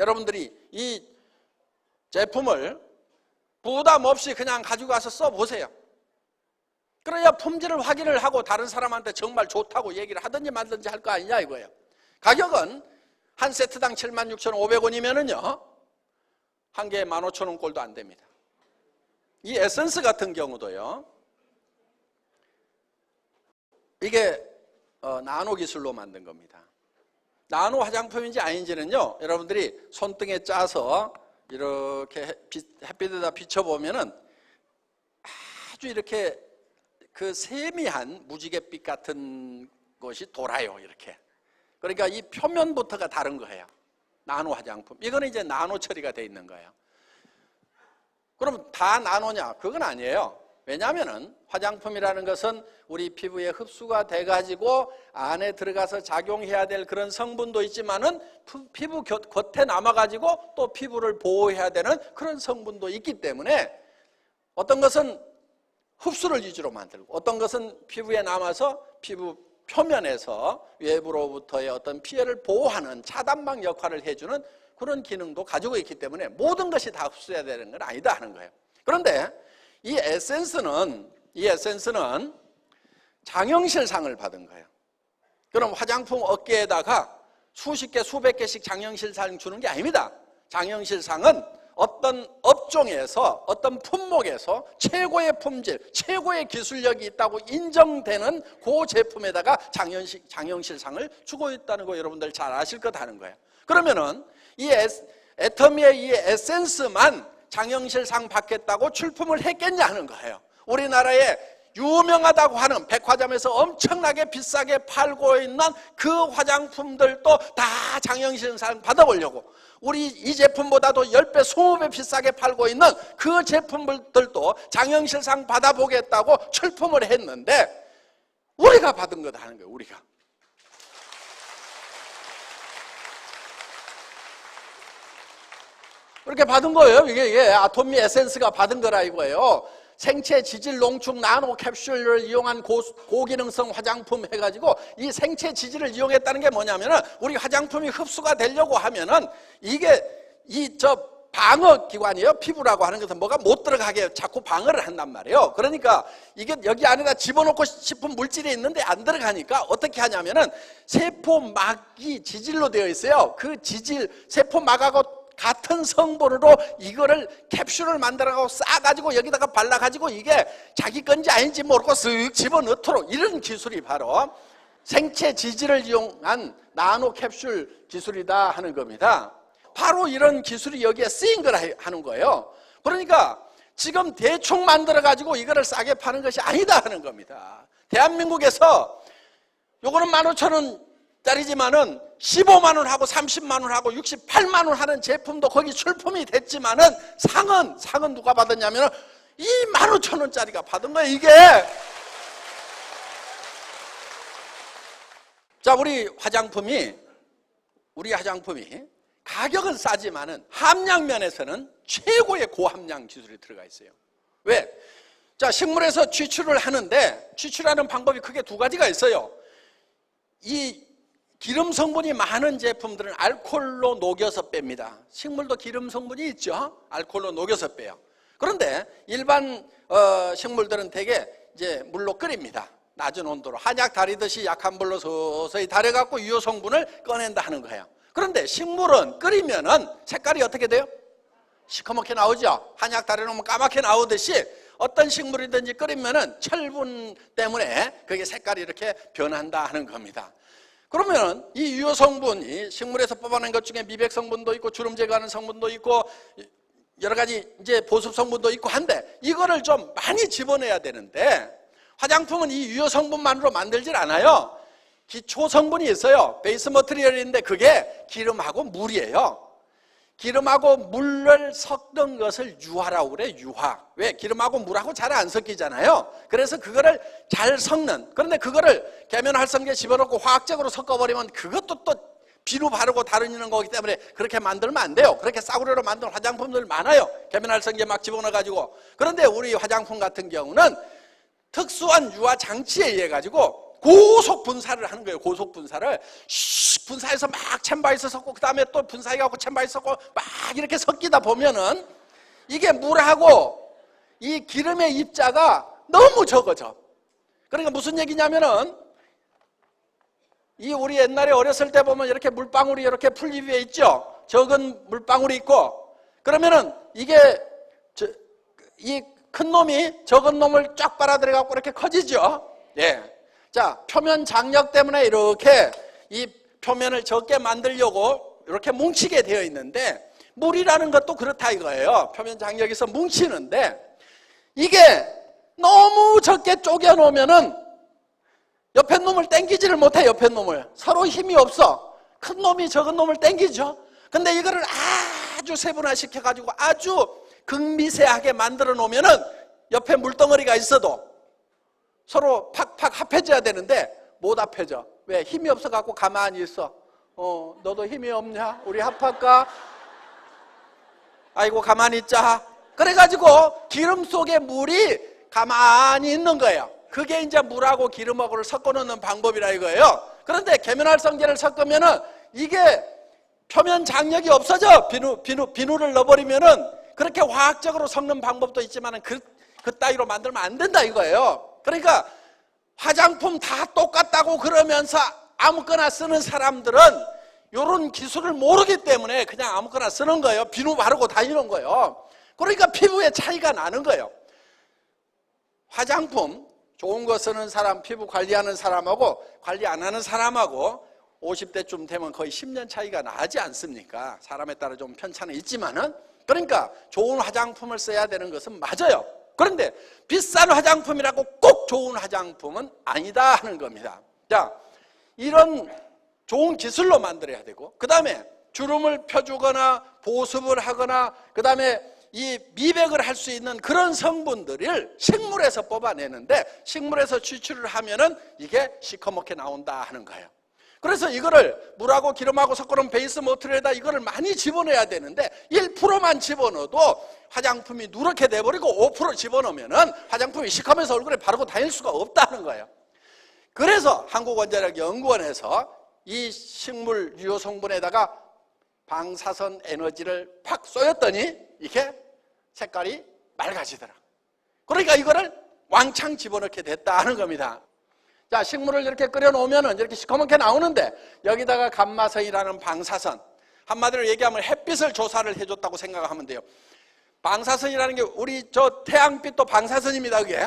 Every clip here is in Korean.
여러분들이 이 제품을 부담 없이 그냥 가지고 가서 써보세요. 그래야 품질을 확인을 하고 다른 사람한테 정말 좋다고 얘기를 하든지 말든지 할 거 아니냐 이거예요. 가격은 한 세트당 76,500원이면은요 한 개에 15,000원 꼴도 안 됩니다. 이 에센스 같은 경우도요, 이게 나노 기술로 만든 겁니다. 나노 화장품인지 아닌지는요, 여러분들이 손등에 짜서 이렇게 햇빛에다 비춰보면은 아주 이렇게 그 세미한 무지갯빛 같은 것이 돌아요, 이렇게. 그러니까 이 표면부터가 다른 거예요. 나노 화장품. 이거는 이제 나노 처리가 돼 있는 거예요. 그럼 다 나노냐? 그건 아니에요. 왜냐하면은 화장품이라는 것은 우리 피부에 흡수가 돼가지고 안에 들어가서 작용해야 될 그런 성분도 있지만은 피부 겉에 남아가지고 또 피부를 보호해야 되는 그런 성분도 있기 때문에 어떤 것은 흡수를 위주로 만들고 어떤 것은 피부에 남아서 피부 표면에서 외부로부터의 어떤 피해를 보호하는 차단막 역할을 해주는 그런 기능도 가지고 있기 때문에 모든 것이 다 흡수해야 되는 건 아니다 하는 거예요. 그런데 이 에센스는 장영실상을 받은 거예요. 그럼 화장품 업계에다가 수십 개, 수백 개씩 장영실상 주는 게 아닙니다. 장영실상은 어떤 업종에서 어떤 품목에서 최고의 품질, 최고의 기술력이 있다고 인정되는 그 제품에다가 장영실상을 주고 있다는 거 여러분들 잘 아실 것 하는 거예요. 그러면은 이 애터미의 이 에센스만 장영실상 받겠다고 출품을 했겠냐 하는 거예요. 우리나라에 유명하다고 하는 백화점에서 엄청나게 비싸게 팔고 있는 그 화장품들도 다 장영실상 받아보려고 우리 이 제품보다도 10배, 20배 비싸게 팔고 있는 그 제품들도 장영실상 받아보겠다고 출품을 했는데 우리가 받은 거다 하는 거예요. 우리가. 그렇게 받은 거예요. 이게 아토미 에센스가 받은 거라 이거예요. 생체 지질 농축 나노 캡슐을 이용한 고기능성 화장품 해가지고 이 생체 지질을 이용했다는 게 뭐냐면은 우리 화장품이 흡수가 되려고 하면은 이게 방어 기관이에요. 피부라고 하는 것은 뭐가 못 들어가게 자꾸 방어를 한단 말이에요. 그러니까 이게 여기 안에다 집어넣고 싶은 물질이 있는데 안 들어가니까 어떻게 하냐면은 세포막이 지질로 되어 있어요. 그 지질, 세포막하고 같은 성분으로 이거를 캡슐을 만들어가고 싸가지고 여기다가 발라가지고 이게 자기 건지 아닌지 모르고 쓱 집어넣도록 이런 기술이 바로 생체 지질을 이용한 나노 캡슐 기술이다 하는 겁니다. 바로 이런 기술이 여기에 쓰인 거라 하는 거예요. 그러니까 지금 대충 만들어가지고 이거를 싸게 파는 것이 아니다 하는 겁니다. 대한민국에서 요거는 15,000원 짜리지만은 15만 원 하고 30만 원 하고 68만 원 하는 제품도 거기 출품이 됐지만은 상은 누가 받았냐면은 이 15,000원짜리가 받은 거예요, 이게. 자, 우리 화장품이 가격은 싸지만은 함량 면에서는 최고의 고함량 기술이 들어가 있어요. 왜? 자, 식물에서 취출을 하는데 취출하는 방법이 크게 두 가지가 있어요. 이 기름 성분이 많은 제품들은 알코올로 녹여서 뺍니다. 식물도 기름 성분이 있죠. 알코올로 녹여서 빼요. 그런데 일반 식물들은 대개 이제 물로 끓입니다. 낮은 온도로 한약 다리듯이 약한 불로 서서히 달여갖고 유효 성분을 꺼낸다 하는 거예요. 그런데 식물은 끓이면은 색깔이 어떻게 돼요? 시커멓게 나오죠. 한약 다려놓으면 까맣게 나오듯이 어떤 식물이든지 끓이면은 철분 때문에 그게 색깔이 이렇게 변한다 하는 겁니다. 그러면 이 유효 성분이 식물에서 뽑아낸 것 중에 미백 성분도 있고 주름 제거하는 성분도 있고 여러 가지 이제 보습 성분도 있고 한데 이거를 좀 많이 집어내야 되는데 화장품은 이 유효 성분만으로 만들질 않아요. 기초 성분이 있어요. 베이스 머티리얼인데 그게 기름하고 물이에요. 기름하고 물을 섞은 것을 유화라고 그래요. 유화. 왜? 기름하고 물하고 잘 안 섞이잖아요. 그래서 그거를 잘 섞는. 그런데 그거를 계면활성제 집어넣고 화학적으로 섞어버리면 그것도 또 비누 바르고 다루는 거기 때문에 그렇게 만들면 안 돼요. 그렇게 싸구려로 만든 화장품들 많아요. 계면활성제 막 집어넣어가지고. 그런데 우리 화장품 같은 경우는 특수한 유화 장치에 의해 가지고 고속 분사를 하는 거예요. 고속 분사를 분사해서 막 챔바에서 섞고 그 다음에 또 분사해갖고 챔바에 섞고 막 이렇게 섞이다 보면은 이게 물하고 이 기름의 입자가 너무 적어져. 그러니까 무슨 얘기냐면은 이 우리 옛날에 어렸을 때 보면 이렇게 물방울이 이렇게 풀잎 위에 있죠. 적은 물방울이 있고 그러면은 이게 이 큰 놈이 적은 놈을 쫙 빨아들여 갖고 이렇게 커지죠. 예. 자, 표면 장력 때문에 이렇게 이 표면을 적게 만들려고 이렇게 뭉치게 되어 있는데 물이라는 것도 그렇다 이거예요. 표면 장력에서 뭉치는데 이게 너무 적게 쪼개 놓으면은 옆에 놈을 당기지를 못해. 옆에 놈을 서로 힘이 없어. 큰 놈이 적은 놈을 당기죠. 근데 이거를 아주 세분화시켜 가지고 아주 극미세하게 만들어 놓으면은 옆에 물덩어리가 있어도 서로 팍팍 합해져야 되는데 못 합해져. 왜? 힘이 없어 갖고 가만히 있어. 너도 힘이 없냐? 우리 합할까? 아이고 가만히 있자. 그래가지고 기름 속에 물이 가만히 있는 거예요. 그게 이제 물하고 기름하고를 섞어 놓는 방법이라 이거예요. 그런데 계면활성제를 섞으면은 이게 표면 장력이 없어져. 비누를 넣어버리면은 그렇게 화학적으로 섞는 방법도 있지만은 그 따위로 만들면 안 된다 이거예요. 그러니까 화장품 다 똑같다고 그러면서 아무거나 쓰는 사람들은 이런 기술을 모르기 때문에 그냥 아무거나 쓰는 거예요. 비누 바르고 다니는 거예요. 그러니까 피부에 차이가 나는 거예요. 화장품 좋은 거 쓰는 사람, 피부 관리하는 사람하고 관리 안 하는 사람하고 50대쯤 되면 거의 10년 차이가 나지 않습니까? 사람에 따라 좀 편차는 있지만은 그러니까 좋은 화장품을 써야 되는 것은 맞아요. 그런데 비싼 화장품이라고 꼭 좋은 화장품은 아니다 하는 겁니다. 자, 이런 좋은 기술로 만들어야 되고 그 다음에 주름을 펴주거나 보습을 하거나 그 다음에 이 미백을 할 수 있는 그런 성분들을 식물에서 뽑아내는데 식물에서 추출을 하면은 이게 시커멓게 나온다 하는 거예요. 그래서 이거를 물하고 기름하고 섞어놓은 베이스 모틀에다 이거를 많이 집어넣어야 되는데 1%만 집어넣어도 화장품이 누렇게 돼버리고 5% 집어넣으면은 화장품이 시커면서 얼굴에 바르고 다닐 수가 없다는 거예요. 그래서 한국원자력연구원에서 이 식물 유효 성분에다가 방사선 에너지를 팍 쏘였더니 이게 색깔이 맑아지더라. 그러니까 이거를 왕창 집어넣게 됐다 하는 겁니다. 자, 식물을 이렇게 끓여놓으면 이렇게 시커멓게 나오는데 여기다가 감마선이라는 방사선, 한마디로 얘기하면 햇빛을 조사를 해줬다고 생각하면 돼요. 방사선이라는 게 우리 저 태양빛도 방사선입니다. 그게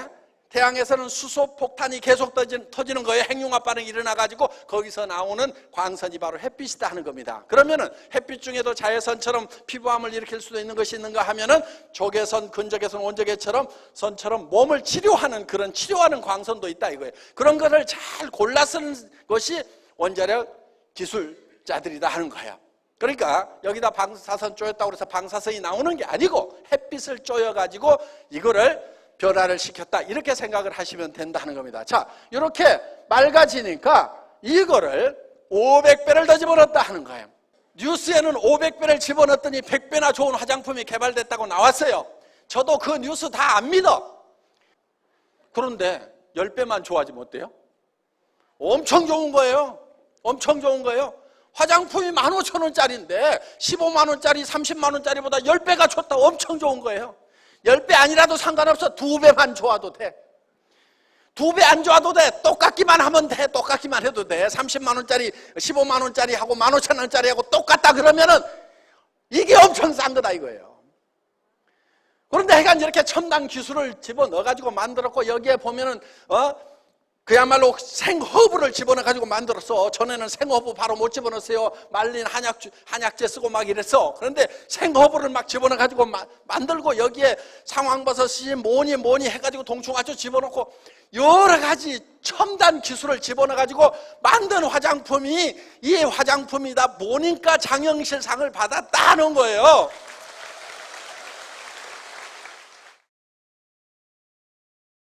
태양에서는 수소 폭탄이 계속 터지는 거예요. 핵융합 반응이 일어나가지고 거기서 나오는 광선이 바로 햇빛이다 하는 겁니다. 그러면은 햇빛 중에도 자외선처럼 피부암을 일으킬 수도 있는 것이 있는가 하면은 적외선, 근적외선, 원적외처럼 선처럼 몸을 치료하는 그런 치료하는 광선도 있다 이거예요. 그런 거를 잘 골라 쓰는 것이 원자력 기술자들이다 하는 거예요. 그러니까 여기다 방사선 쪼였다고 해서 방사선이 나오는 게 아니고 햇빛을 쪼여가지고 이거를 변화를 시켰다 이렇게 생각을 하시면 된다는 겁니다. 자, 이렇게 맑아지니까 이거를 500배를 더 집어넣었다 하는 거예요. 뉴스에는 500배를 집어넣었더니 100배나 좋은 화장품이 개발됐다고 나왔어요. 저도 그 뉴스 다 안 믿어. 그런데 10배만 좋아지면 어때요? 엄청 좋은 거예요. 엄청 좋은 거예요. 화장품이 15,000원짜리인데 15만원짜리, 30만원짜리보다 10배가 좋다. 엄청 좋은 거예요. 10배 아니라도 상관없어. 2배만 좋아도 돼. 2배 안 좋아도 돼. 똑같기만 하면 돼. 똑같기만 해도 돼. 30만원짜리, 15만원짜리 하고 15,000원짜리 하고 똑같다 그러면은 이게 엄청 싼 거다 이거예요. 그런데 하여간 이렇게 첨단 기술을 집어넣어가지고 만들었고 여기에 보면은 그야말로 생허브를 집어넣어가지고 만들었어. 전에는 생허브 바로 못 집어넣었어요. 말린 한약재 쓰고 막 이랬어. 그런데 생허브를 막 집어넣어가지고 만들고 여기에 상황버섯이 뭐니 해가지고 동충하초 집어넣고 여러 가지 첨단 기술을 집어넣어가지고 만든 화장품이 이 화장품이다 보니까 장영실상을 받았다는 거예요.